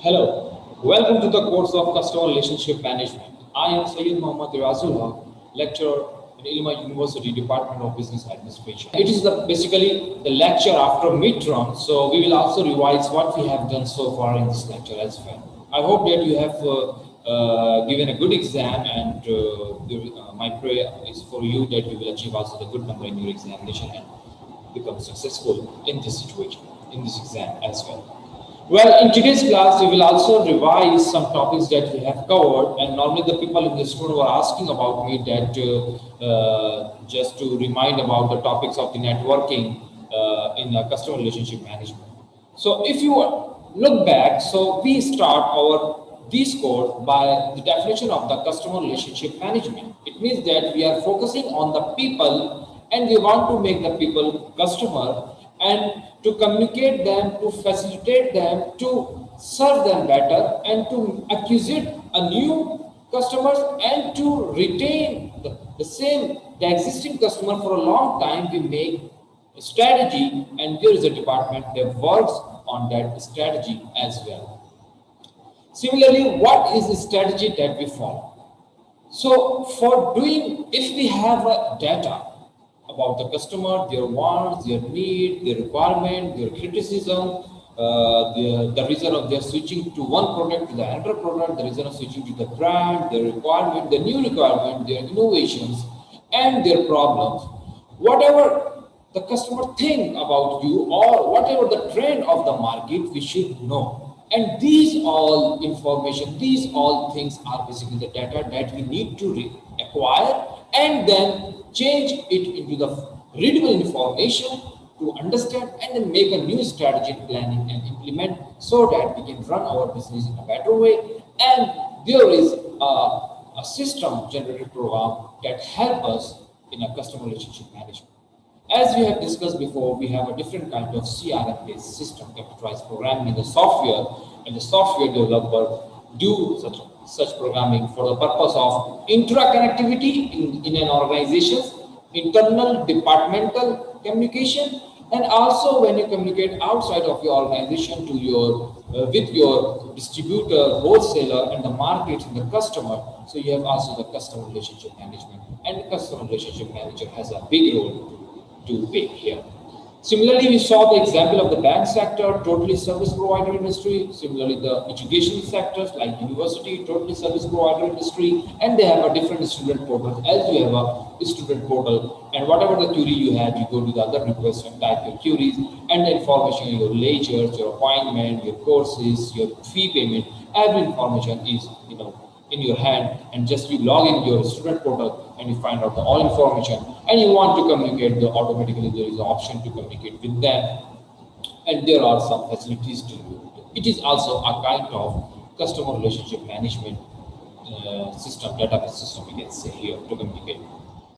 Hello, welcome to the course of Customer Relationship Management. I am Sayyid Muhammad Riazul Haq, lecturer in Illinois University Department of Business Administration. It is basically the lecture after midterm, so we will also revise what we have done so far in this lecture as well. I hope that you have given a good exam, and my prayer is for you that you will achieve also the good number in your examination and become successful in this situation, in this exam as well. Well, in today's class, we will also revise some topics that we have covered. And normally, the people in this room were asking about me that just to remind about the topics of the networking in customer relationship management. So, if you look back, so we start our this course by the definition of the customer relationship management. It means that we are focusing on the people, and we want to make the people customer and to communicate them, to facilitate them, to serve them better, and to acquire a new customers and to retain the existing customer for a long time. We make a strategy, and there is a department that works on that strategy as well. Similarly, what is the strategy that we follow? So for doing, if we have a data about the customer, their wants, their need, their requirement, their criticism, the reason of their switching to one product to the another product, the reason of switching to the brand, their requirement, the new requirement, their innovations, and their problems. Whatever the customer think about you or whatever the trend of the market, we should know. And these all information, these all things are basically the data that we need to acquire and then change it into the readable information to understand and then make a new strategy planning and implement so that we can run our business in a better way. And there is a system generated program that help us in a customer relationship management. As we have discussed before, we have a different kind of CRM-based system, computerized programming in the software, and the software developer do such programming for the purpose of intra-connectivity in an organization, internal departmental communication, and also when you communicate outside of your organization to your with your distributor, wholesaler, and the market and the customer. So you have also the customer relationship management, and the customer relationship manager has a big role to pay here. Similarly, we saw the example of the bank sector, totally service provider industry. Similarly, the education sectors like university, totally service provider industry, and they have a different student portal. As you have a student portal, and whatever the query you have, you go to the other request and type your queries, and the information, your lectures, your appointment, your courses, your fee payment, every information is in your hand, and just you log in your student portal and you find out the all information, and you want to communicate, automatically there is an option to communicate with them, and there are some facilities to you. It is also a kind of customer relationship management system, database system, we can say here, to communicate